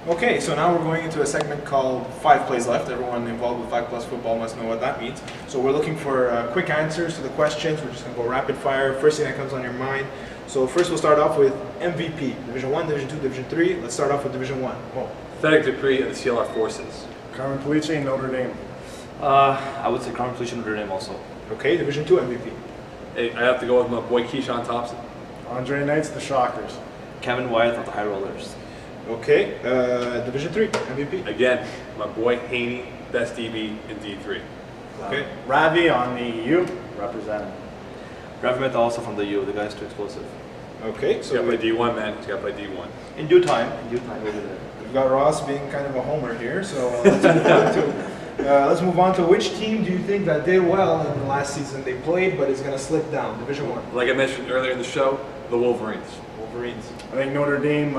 Okay, so now we're going into a segment called 5 Plays Left. Everyone involved with FlagPlus football must know what that means. So we're looking for quick answers to the questions. We're just going to go rapid fire. First thing that comes on your mind. So first we'll start off with MVP. Division 1, Division 2, Division 3. Let's start off with Division 1. Oh. pt.3b and the CLR Forces. Carmen Felice, Notre Dame. I would say Carmen Felice and Notre Dame also. Okay, Division 2 MVP. Hey, I have to go with my boy Keyshawn Thompson. Andre Knights, the Shockers. Kevin Wyeth of the High Rollers. Okay, Division 3 MVP. Again, my boy Haney, best DB in D3. Okay. Ravi on the U, representing. Ravi also from the U. The guy's too explosive. Okay, He's so got to play D1, man. He's got to play D1. In due time. We'll be there. we've got Ross being kind of a homer here. So let's move on to which team do you think that did well in the last season they played but is going to slip down? Division 1. Like I mentioned earlier in the show, the Wolverines. Wolverines. I think Notre Dame,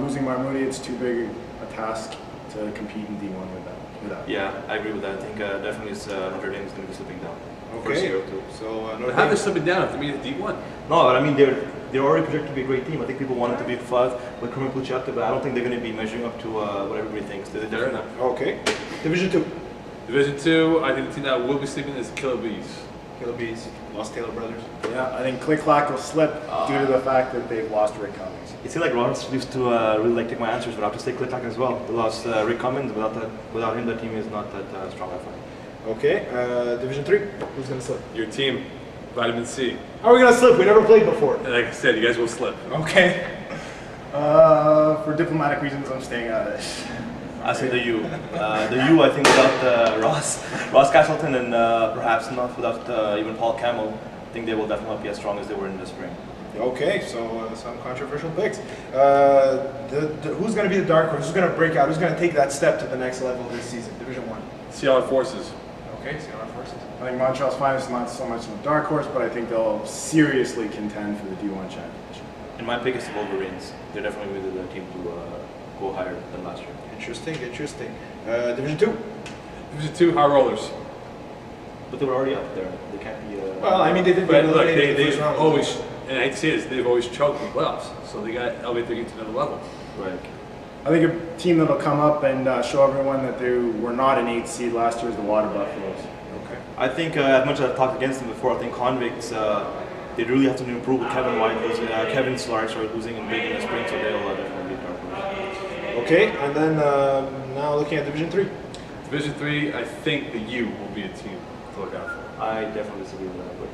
losing Marmoudi, it's too big a task to compete in D1 with that. Yeah, I agree with that. I think definitely Notre Dame is going to be slipping down. First Okay. year or two. So How are they slipping down if they made it D1? No, but I mean they're already projected to be a great team. I think people wanted to be 5 with Carmen Felice, but I don't think they're going to be measuring up to what everybody thinks. They're Fair enough. Okay. Division 2. Division 2, I think the team that will be sleeping is Killer Bees. Killer Bees. Lost Taylor Brothers. Yeah, I think Click Clack will slip due to the fact that they've lost Rick Cummings. It seems like Ross used to really like take my answers, but I have to say Click Clack as well. They lost Rick Cummins. Without him, the team is not that strong, I find. Okay. Division 3. Who's going to slip? Your team, Vitamin C. How are we going to slip? We never played before. And like I said, you guys will slip. Okay. For diplomatic reasons, I'm staying out of this. I say the U. The U, I think, without Ross Castleton and perhaps not without even Paul Camel, I think they will definitely not be as strong as they were in the spring. Okay, so some controversial picks. Who's going to be the dark horse? Who's going to break out? Who's going to take that step to the next level this season? Division 1. CLR Forces. Okay, CLR Forces. I think Montreal's finest is not so much of a dark horse, but I think they'll seriously contend for the D1 championship. And my pick is the Wolverines. They're definitely going to be the team to go higher than last year. Interesting, interesting. Division 2. Division 2, High Rollers. But they were already up there. They can't be. Well, I mean, they did. But look, they've always, and I hate to say this, they've always choked in the playoffs. So they got to elevate their game to another level. Right. I think a team that'll come up and show everyone that they were not an 8th seed last year is the Water Buffaloes. Okay. I think as much as I've talked against them before, I think convicts they really have to improve with Kevin White, Kevin Slark losing in big in the spring, so they'll definitely be dark horse. Okay, and then now looking at Division 3. Division 3, I think the U will be a team to look out for. I definitely disagree with that, but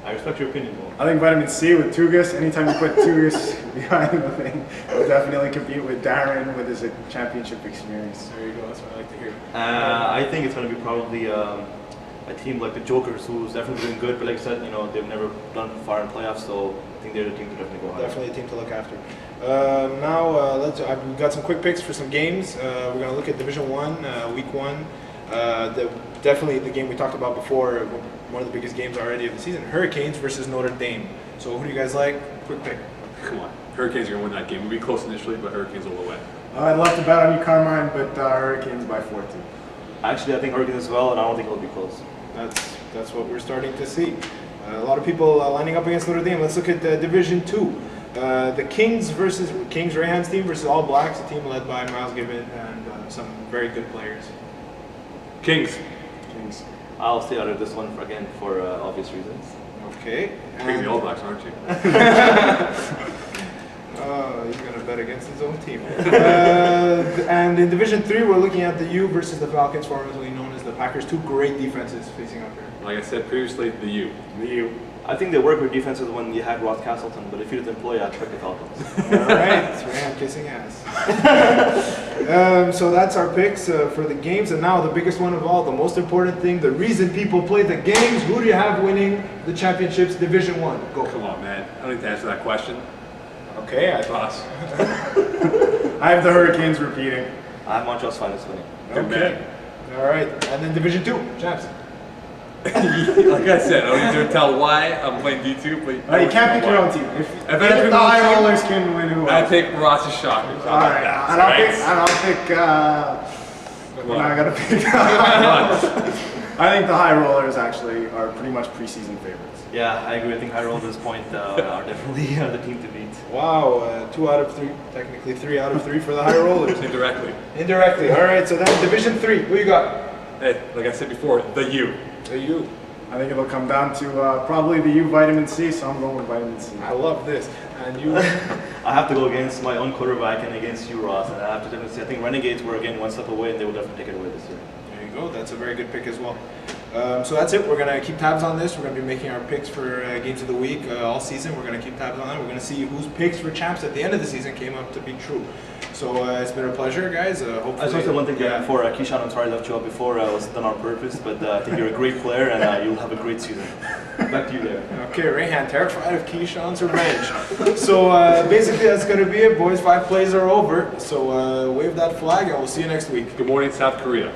I respect your opinion, though. I think Vitamin C with Tugas, anytime you put Tugas behind the thing, will definitely compete with Darren with his championship experience. There you go, that's what I like to hear. I think it's going to be probably a team like the Jokers, who's definitely doing good, but like I said, they've never done far in playoffs, so I think they're the team to definitely go higher. Definitely a team to look after. Now we've got some quick picks for some games. We're going to look at Division 1, Week 1. Definitely the game we talked about before, one of the biggest games already of the season, Hurricanes versus Notre Dame. So who do you guys like? Quick pick. Come on. Hurricanes are going to win that game. It'll be close initially, but Hurricanes will win. I'd love to bet on you, Carmine, but Hurricanes by 14. Actually, I think Hurricanes as well, and I don't think it'll be close. That's what we're starting to see. A lot of people lining up against Notre Dame. Let's look at Division 2. The Kings Rayhan's team versus All Blacks, a team led by Miles Gibbon and some very good players. Kings. I'll stay out of this one again for obvious reasons. Okay. Picking the All Blacks, aren't you? He's going to bet against his own team. And in Division 3, we're looking at the U versus the Falcons, formerly known as the Packers. Two great defenses facing up here. Like I said previously, the U. The U. I think they work with defenses when you had Ross Castleton, but if you didn't play, I'd pick the Falcons. All right, Rayhan kissing ass. So that's our picks for the games, and now the biggest one of all, the most important thing, the reason people play the games. Who do you have winning the championships, Division 1? Go. Come on, man. I don't need to answer that question. Okay, Boss. I have the Hurricanes repeating. I have Montreal's finest winning. Okay. All right, and then Division 2, champs. Like I said, I don't need to tell why I'm playing D2, but You can't pick your own team. If the High Rollers can win, who I else? take Ross's Shockers. All right, and I'll pick. Come We're on. not gonna pick. I think the High Rollers actually are pretty much preseason favorites. Yeah, I agree. I think High Roll at this point are definitely the team to beat. Wow, 2 out of 3, technically 3 out of 3 for the High Rollers. Indirectly. Indirectly. All right, so then Division 3, who you got? Hey, like I said before, the U. The U. I think it'll come down to probably the U vitamin C, so I'm going with vitamin C. I love this. And you? I have to go against my own quarterback and against you, Ross. And I have to definitely say, I think Renegades were again one step away, and they will definitely take it away this year. There you go. That's a very good pick as well. So that's it. We're going to keep tabs on this. We're going to be making our picks for games of the week all season. We're going to keep tabs on that. We're going to see whose picks for champs at the end of the season came up to be true. So it's been a pleasure, guys. Hopefully, I just want to say one thing before Keyshawn. I'm sorry I left you out before. It was done on purpose, but I think you're a great player and you'll have a great season. Back to you there. Okay, Rayhan, terrified of Keyshawn's revenge. So basically, that's going to be it, boys. 5 plays are over. So wave that flag, and we'll see you next week. Good morning, South Korea.